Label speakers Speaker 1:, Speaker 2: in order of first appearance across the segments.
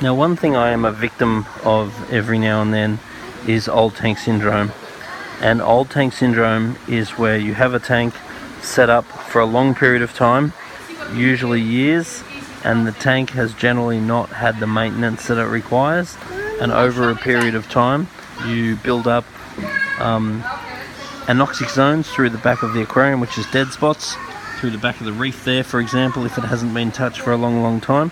Speaker 1: Now, one thing I am a victim of every now and then is old tank syndrome. And old tank syndrome is where you have a tank set up for a long period of time, usually years, and the tank has generally not had the maintenance that it requires, and over a period of time you build up anoxic zones through the back of the aquarium, which is dead spots through the back of the reef there, for example, if it hasn't been touched for a long time.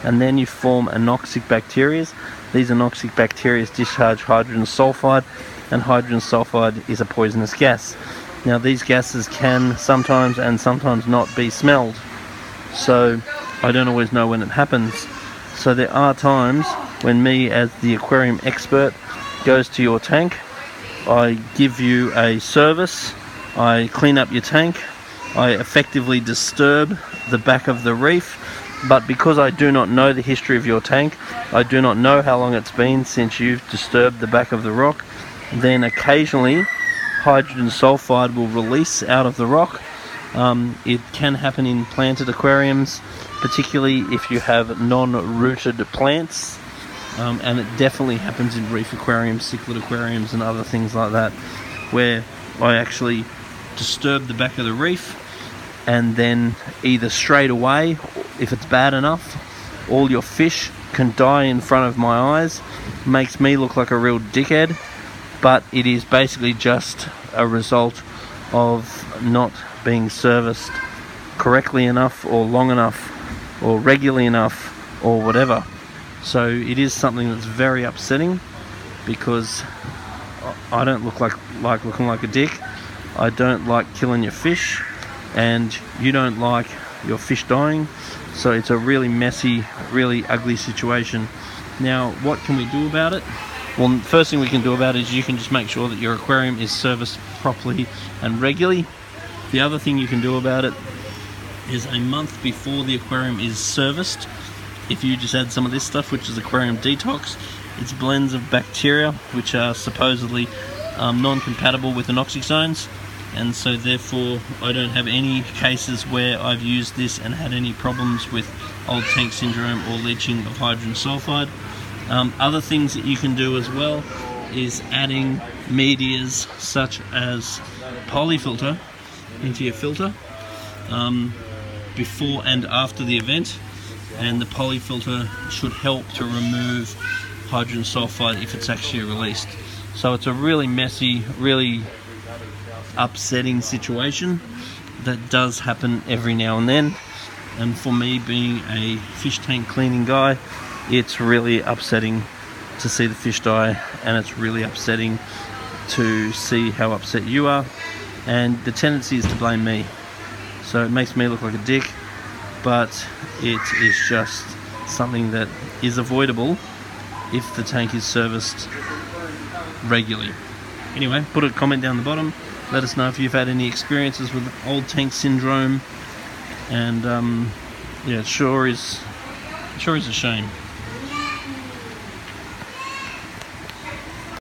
Speaker 1: And then you form anoxic bacteria. These anoxic bacteria discharge hydrogen sulfide, and hydrogen sulfide is a poisonous gas. Now, these gases can sometimes and sometimes not be smelled, so I don't always know when it happens. So there are times when me, as the aquarium expert, goes to your tank. I give you a service, I clean up your tank, I effectively disturb the back of the reef, but because I do not know the history of your tank, I do not know how long it's been since you've disturbed the back of the rock, then occasionally hydrogen sulfide will release out of the rock. It can happen in planted aquariums, particularly if you have non-rooted plants, and it definitely happens in reef aquariums, cichlid aquariums and other things like that, where I actually disturb the back of the reef, and then either straight away, if it's bad enough, all your fish can die in front of my eyes. Makes me look like a real dickhead, but it is basically just a result of not being serviced correctly enough or long enough or regularly enough or whatever. So it is something that's very upsetting, because I don't look like looking like a dick. I don't like killing your fish, and you don't like your fish dying. So it's a really messy, really ugly situation. Now, what can we do about it? Well, the first thing we can do about it is you can just make sure that your aquarium is serviced properly and regularly. The other thing you can do about it is, a month before the aquarium is serviced, if you just add some of this stuff, which is aquarium detox. It's blends of bacteria which are supposedly non-compatible with anoxic zones, and so therefore I don't have any cases where I've used this and had any problems with old tank syndrome or leaching of hydrogen sulfide. Other things that you can do as well is adding medias such as polyfilter into your filter before and after the event, and the polyfilter should help to remove hydrogen sulfide if it's actually released. So it's a really messy, really upsetting situation that does happen every now and then, and for me, being a fish tank cleaning guy, it's really upsetting to see the fish die, and it's really upsetting to see how upset you are, and the tendency is to blame me. So it makes me look like a dick, but it is just something that is avoidable if the tank is serviced regularly. Anyway, put a comment down the bottom. Let us know if you've had any experiences with old tank syndrome, and yeah, it sure is a shame.